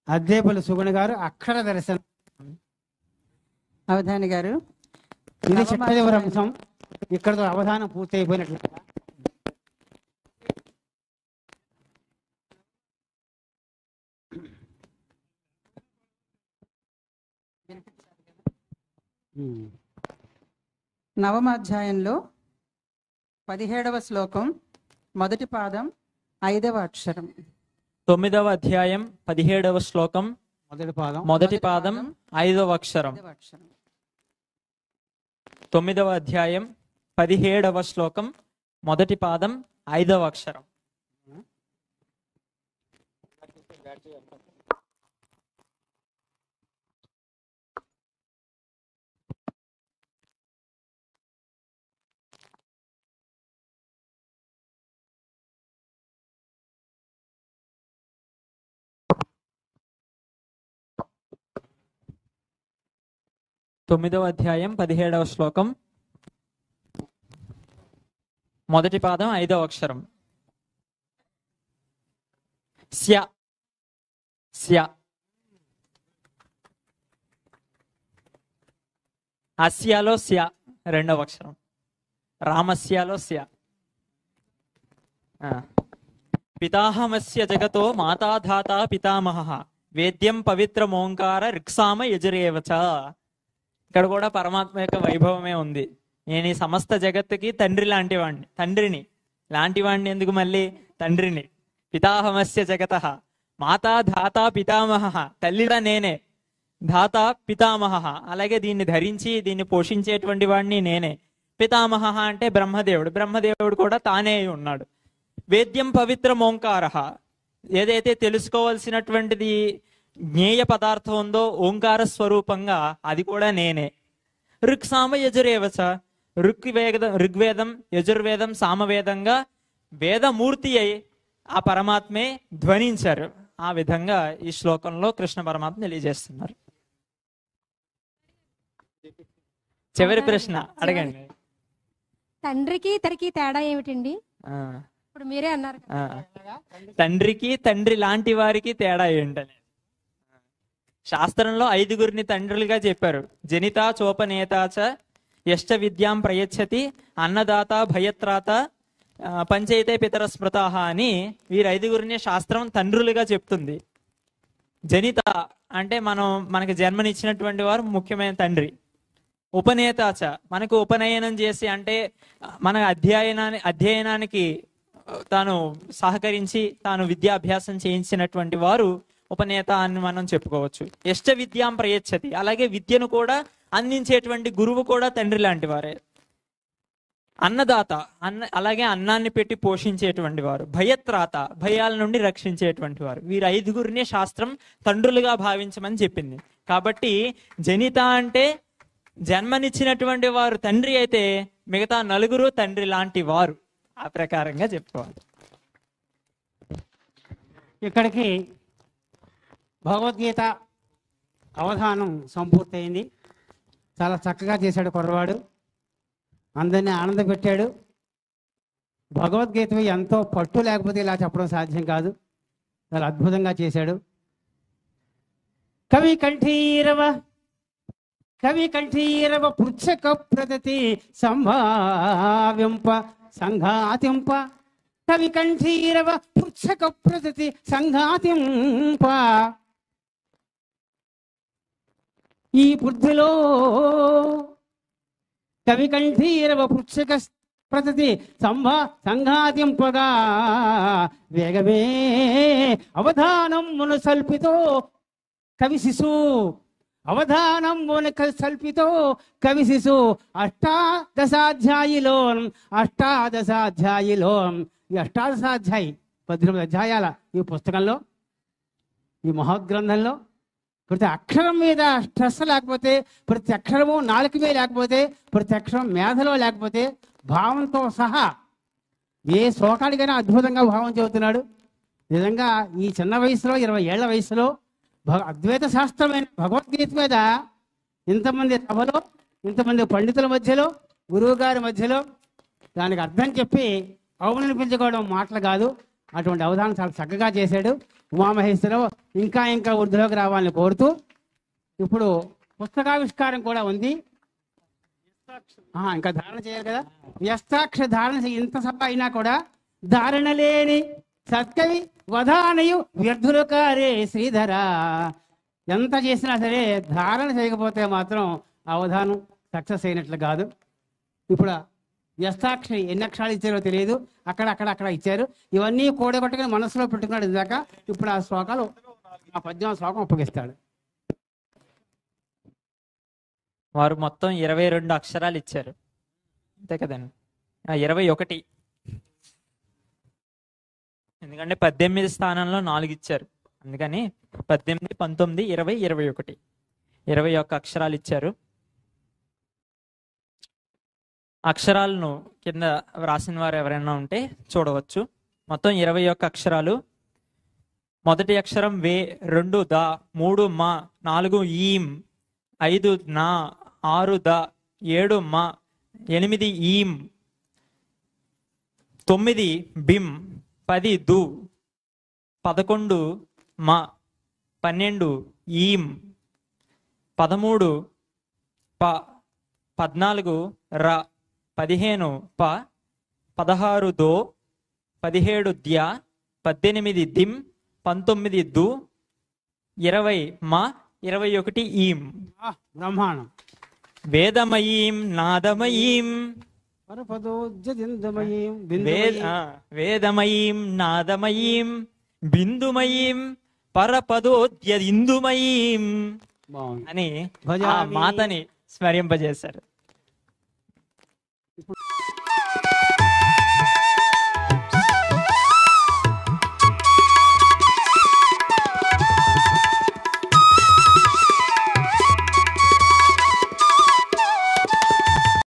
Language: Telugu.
అద్దేపల్లి సుగుణ గారు అక్షర దర్శనం. అవధాని గారు ఇది చిట్టచివరి అంశం. ఇక్కడతో అవధానం పూర్తి అయిపోయినట్లు. నవమాధ్యాయంలో 17వ శ్లోకం మొదటి పాదం 5వ అక్షరం. 9వ అధ్యాయం 17వ శ్లోకం మొదటి పాదం 5వ అక్షరం. 9వ అధ్యాయం 17వ శ్లోకం మొదటి పాదం 5వ అక్షరం. తొమ్మిదవ అధ్యాయం 17వ శ్లోకం మొదటి పాదం 5వ అక్షరం. స్య స్య అస్యాలో స్య రెండవ అక్షరం. రామస్యాలో స్య. పితాహమస్య జగతో మాతాధాత పితామహ వేద్యం పవిత్రమోంకార రిక్సామ యజురేవచ. ఇక్కడ కూడా పరమాత్మ యొక్క వైభవమే ఉంది. నేను ఈ సమస్త జగత్తుకి తండ్రి లాంటివాణ్ణి, తండ్రిని లాంటివాణ్ణి. ఎందుకు మళ్ళీ తండ్రిని? పితాహమస్య జగత మాతా ధాత పితామహ, తల్లిగా నేనే, ధాత పితామహ, అలాగే దీన్ని ధరించి దీన్ని పోషించేటువంటి వాడిని నేనే. పితామహ అంటే బ్రహ్మదేవుడు, బ్రహ్మదేవుడు కూడా తానే ఉన్నాడు. వేద్యం పవిత్రం ఓంకార, ఏదైతే తెలుసుకోవాల్సినటువంటిది జ్ఞేయ పదార్థం ఉందో ఓంకార స్వరూపంగా అది కూడా నేనే. ఋక్సామ యజురేవచ, ఋగ్వేదం యజుర్వేదం సామవేదంగా వేదమూర్తి అయి ఆ పరమాత్మే ధ్వనించారు. ఆ విధంగా ఈ శ్లోకంలో కృష్ణ పరమాత్మ తెలియజేస్తున్నారు. చివరి ప్రశ్న అడగండి. తండ్రికి తరికి తేడా ఏమిటండి? ఇప్పుడు మీరే అన్నారు. తండ్రికి తండ్రి లాంటి వారికి తేడా ఏంటని శాస్త్రంలో 5గురిని తండ్రులుగా చెప్పారు. జనిత చోపనేతాచ యష్ట విద్యాం ప్రయచ్చతి అన్నదాత భయత్రాత పంచైతే పితర స్మృతాహ అని వీరు 5గురిని శాస్త్రం తండ్రులుగా చెప్తుంది. జనిత అంటే మనకి జన్మనిచ్చినటువంటి వారు ముఖ్యమైన తండ్రి. ఉపనేతాచ మనకు ఉపనయనం చేసి అంటే మన అధ్యయనానికి తాను సహకరించి తాను విద్యాభ్యాసం చేయించినటువంటి వారు ఉపనేత అని మనం చెప్పుకోవచ్చు. యష్ట విద్యాం ప్రయచ్చతి, అలాగే విద్యను కూడా అందించేటువంటి గురువు కూడా తండ్రి లాంటి వారే. అన్నదాత అలాగే అన్నాన్ని పెట్టి పోషించేటువంటి వారు. భయత్రాత భయాల నుండి రక్షించేటువంటి వారు. వీరు 5గురిని శాస్త్రం తండ్రులుగా భావించమని చెప్పింది. కాబట్టి జనిత అంటే జన్మనిచ్చినటువంటి వారు తండ్రి అయితే మిగతా 4 తండ్రి లాంటి వారు. ఆ ప్రకారంగా చెప్పుకోవాలి. ఇక్కడికి భగవద్గీత అవధానం సంపూర్తయింది. చాలా చక్కగా చేశాడు కుర్రవాడు, అందరినీ ఆనందపెట్టాడు. భగవద్గీత ఎంతో పట్టు లేకపోతే ఇలా చెప్పడం సాధ్యం కాదు. చాలా అద్భుతంగా చేశాడు. కవి కంఠీరవ పృచ్ఛక ప్రదతి సంభావ్యంప సంఘాతింప. కవి కంఠీరవ పృచ్ఛక ప్రదతి సంఘాతింప. ఈ బుద్ధిలో కవి కంఠీరవ పృచ్ఛక ప్రదతి సంఘాతింపగా వేగమే అవధానం మును సల్పితో కవి శిశు. అవధానం సల్పితో కవి శిశు. అష్టాదశాధ్యాయిలో ఈ అష్టాదశాధ్యాయి 18 అధ్యాయాల ఈ పుస్తకంలో, ఈ మహోగ్రంథంలో ప్రతి అక్షరం మీద స్ట్రెస్ లేకపోతే, ప్రతి అక్షరము నాలుక మీద లేకపోతే, ప్రతి అక్షరం మేధలో లేకపోతే, భావంతో సహా ఏ శ్లోకానికైనా అద్భుతంగా భావం చెబుతున్నాడు. నిజంగా ఈ చిన్న వయసులో 20 ఏళ్ల వయసులో అద్వైత శాస్త్రమైన భగవద్గీత మీద ఇంతమంది సభలో, ఇంతమంది పండితుల మధ్యలో, గురువు గారి మధ్యలో దానికి అర్థం చెప్పి అవుననిపించుకోవడం మాటలు కాదు. అటువంటి అవధానం చాలా చక్కగా చేశాడు. ఉమామహేశ్వరరావు ఇంకా ఇంకా వృద్ధిలోకి రావాలని కోరుతూ ఇప్పుడు పుస్తకావిష్కారం కూడా ఉంది. ఇంకా ధారణ చేయాలి కదా. వ్యస్తాక్ష ధారణ ఇంత సభ అయినా కూడా ధారణ లేని సత్కవి వధానయు వ్యర్థులు కారే శ్రీధర. ఎంత చేసినా సరే ధారణ చేయకపోతే మాత్రం అవధానం సక్సెస్ అయినట్లు కాదు. ఇప్పుడు వ్యస్తాక్షరి ఎన్ని అక్షరాలు ఇచ్చారో తెలియదు, అక్కడ ఇచ్చారు. ఇవన్నీ కూడగొట్టుకుని మనసులో పెట్టుకున్నాడు ఇందాక. ఇప్పుడు ఆ శ్లోకాలు ఆ 18వ శ్లోకం ఉపయోగిస్తాడు. వారు మొత్తం 22 అక్షరాలు ఇచ్చారు, అంతే కదండి. 21, ఎందుకంటే 18 స్థానంలో 4 ఇచ్చారు, అందుకని 18, 19, 20, 21, 21 అక్షరాలు ఇచ్చారు. అక్షరాలను కింద వ్రాసిన వారు ఎవరైనా ఉంటే చూడవచ్చు. మొత్తం 21 అక్షరాలు. మొదటి అక్షరం వే, 2 ద, 3 మ, 4 ఈం, 5 నా, 6 ద, 7 మ, 8 ఈం, 9 బిం, 10 దు, 11 మ, 12 ఈం, 13 ప, 14 ర, 15 ప, 16 దో, 17 ద్య, 18 దిం, 19 దు, 20 మ, 21 ఈం. బ్రహ్మాండం. వేదమయీం నాదమయీం వేదమయీం నాదమయీం బిందుమయీం పరపదోద్యదిందుమయీం అని ఆ మాతని స్మరింపజేశారు.